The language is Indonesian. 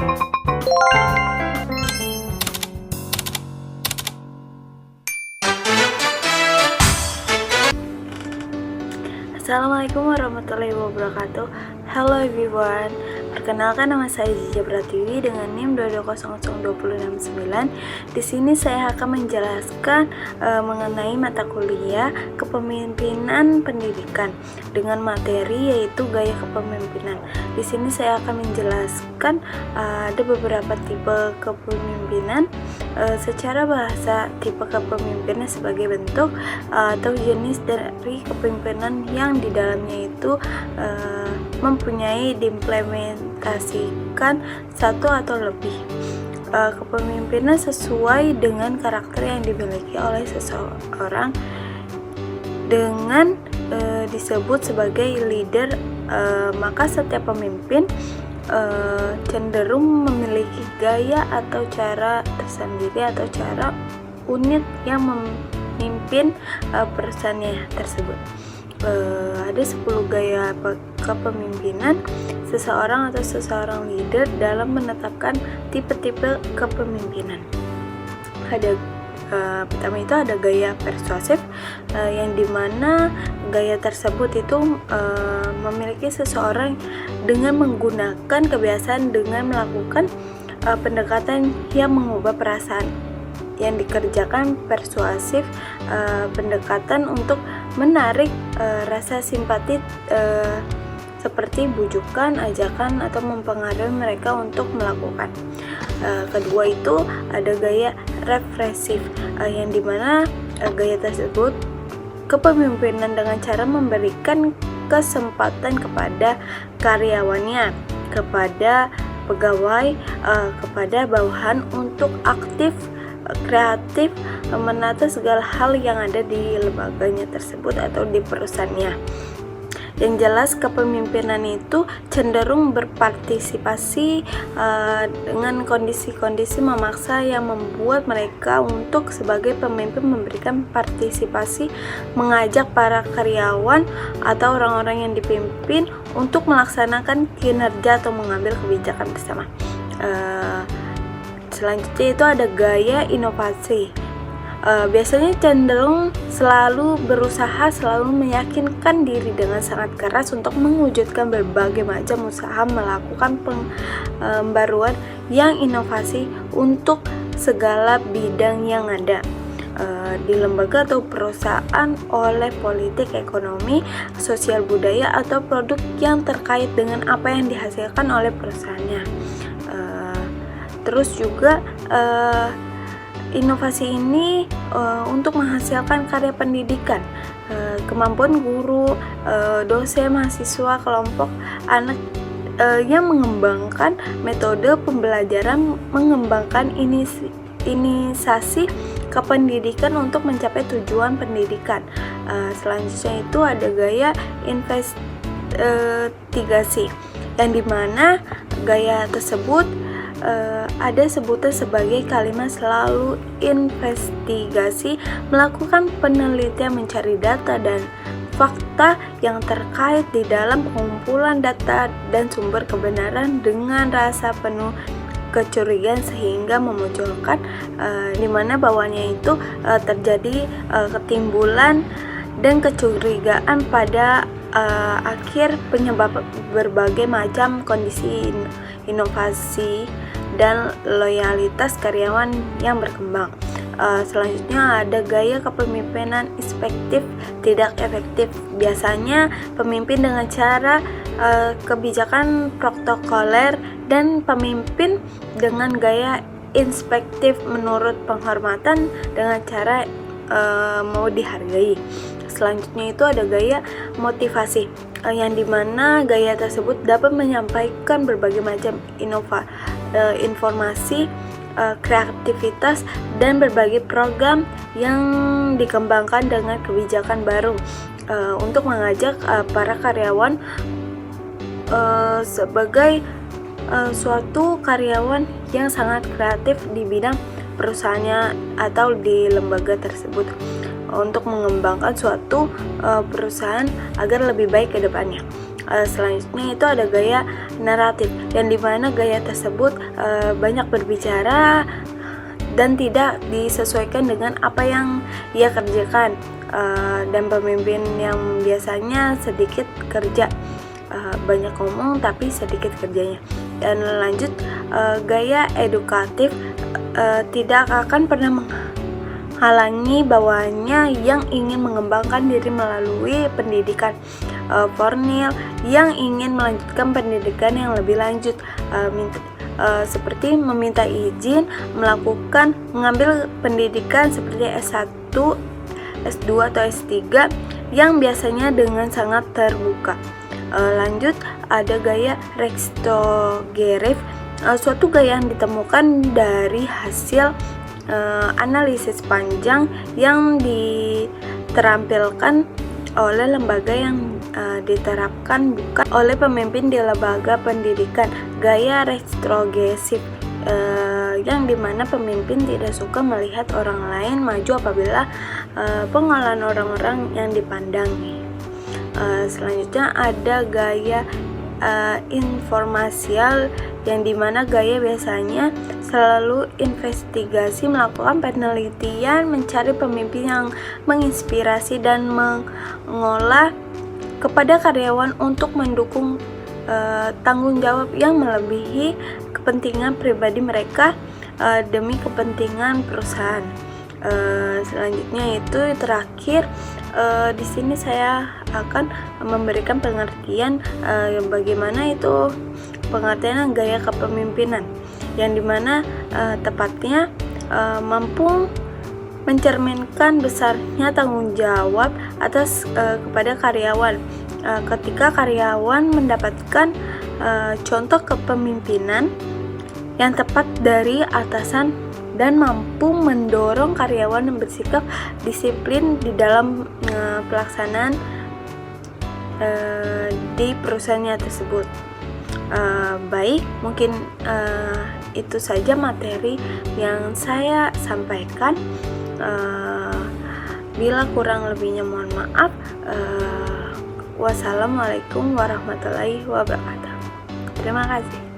Assalamualaikum warahmatullahi wabarakatuh. Hello everyone. Perkenalkan, nama saya Ziza Pratiwi dengan NIM 2200269. Di sini saya akan menjelaskan mengenai mata kuliah Kepemimpinan Pendidikan dengan materi yaitu gaya kepemimpinan. Di sini saya akan menjelaskan ada beberapa tipe kepemimpinan. Secara bahasa, tipe kepemimpinan sebagai bentuk atau jenis dari kepemimpinan yang di dalamnya itu mempunyai diimplementasikan satu atau lebih kepemimpinan sesuai dengan karakter yang dimiliki oleh seseorang dengan disebut sebagai leader. Maka setiap pemimpin cenderung memiliki gaya atau cara tersendiri atau cara unik yang memimpin perusahaannya tersebut. Ada 10 gaya kepemimpinan seseorang atau seseorang leader dalam menetapkan tipe-tipe kepemimpinan. Pertama itu ada gaya persuasif, yang dimana gaya tersebut itu memiliki seseorang dengan menggunakan kebiasaan dengan melakukan pendekatan yang mengubah perasaan. Yang dikerjakan persuasif, pendekatan untuk menarik rasa simpati seperti bujukan, ajakan, atau mempengaruhi mereka untuk melakukan. Kedua itu ada gaya represif, yang dimana gaya tersebut kepemimpinan dengan cara memberikan kesempatan kepada karyawannya, kepada pegawai, kepada bawahan untuk aktif, kreatif, menata segala hal yang ada di lembaganya tersebut atau di perusahaannya. Yang jelas kepemimpinan itu cenderung berpartisipasi dengan kondisi-kondisi memaksa yang membuat mereka untuk sebagai pemimpin memberikan partisipasi, mengajak para karyawan atau orang-orang yang dipimpin untuk melaksanakan kinerja atau mengambil kebijakan bersama. Selanjutnya itu ada gaya inovasi. Biasanya cenderung selalu berusaha selalu meyakinkan diri dengan sangat keras untuk mewujudkan berbagai macam usaha melakukan pembaruan yang inovasi untuk segala bidang yang ada di lembaga atau perusahaan, oleh politik, ekonomi, sosial, budaya, atau produk yang terkait dengan apa yang dihasilkan oleh perusahaannya. Terus juga inovasi ini untuk menghasilkan karya pendidikan, kemampuan guru, dosen, mahasiswa, kelompok anak yang mengembangkan metode pembelajaran, mengembangkan inisiasi kependidikan untuk mencapai tujuan pendidikan. Selanjutnya itu ada gaya investigasi, yang dimana gaya tersebut ada sebutan sebagai kalimat selalu investigasi, melakukan penelitian, mencari data dan fakta yang terkait di dalam pengumpulan data dan sumber kebenaran dengan rasa penuh kecurigaan sehingga memunculkan di mana bawahnya itu terjadi ketimbulan dan kecurigaan pada akhir penyebab berbagai macam kondisi inovasi dan loyalitas karyawan yang berkembang. Selanjutnya ada gaya kepemimpinan inspektif tidak efektif. Biasanya pemimpin dengan cara kebijakan protokoler dan pemimpin dengan gaya inspektif menurut penghormatan dengan cara mau dihargai. Selanjutnya itu ada gaya motivasi, yang dimana gaya tersebut dapat menyampaikan berbagai macam informasi, kreativitas, dan berbagai program yang dikembangkan dengan kebijakan baru untuk mengajak para karyawan sebagai suatu karyawan yang sangat kreatif di bidang perusahaannya atau di lembaga tersebut untuk mengembangkan suatu perusahaan agar lebih baik ke depannya. Selanjutnya itu ada gaya naratif, yang dimana gaya tersebut banyak berbicara dan tidak disesuaikan dengan apa yang ia kerjakan, dan pemimpin yang biasanya sedikit kerja, banyak ngomong tapi sedikit kerjanya. Dan lanjut, gaya edukatif tidak akan pernah menghalangi bawahannya yang ingin mengembangkan diri melalui pendidikan formal, yang ingin melanjutkan pendidikan yang lebih lanjut, seperti meminta izin mengambil pendidikan seperti S1, S2 atau S3 yang biasanya dengan sangat terbuka. Lanjut, ada gaya restogerif, suatu gaya yang ditemukan dari hasil analisis panjang yang diterampilkan oleh lembaga yang diterapkan bukan oleh pemimpin di lembaga pendidikan. Gaya retrogresif, yang dimana pemimpin tidak suka melihat orang lain maju apabila pengolahan orang-orang yang dipandangi. Selanjutnya ada gaya informasial, yang dimana gaya biasanya selalu investigasi, melakukan penelitian, mencari pemimpin yang menginspirasi dan mengolah kepada karyawan untuk mendukung tanggung jawab yang melebihi kepentingan pribadi mereka demi kepentingan perusahaan. Selanjutnya itu terakhir, di sini saya akan memberikan pengertian bagaimana itu pengertian gaya kepemimpinan, yang dimana tepatnya mampu mencerminkan besarnya tanggung jawab atas kepada karyawan. Ketika karyawan mendapatkan contoh kepemimpinan yang tepat dari atasan dan mampu mendorong karyawan yang bersikap disiplin di dalam pelaksanaan di perusahaannya tersebut. Baik, mungkin itu saja materi yang saya sampaikan. Bila kurang lebihnya mohon maaf. Wassalamualaikum warahmatullahi wabarakatuh. Terima kasih.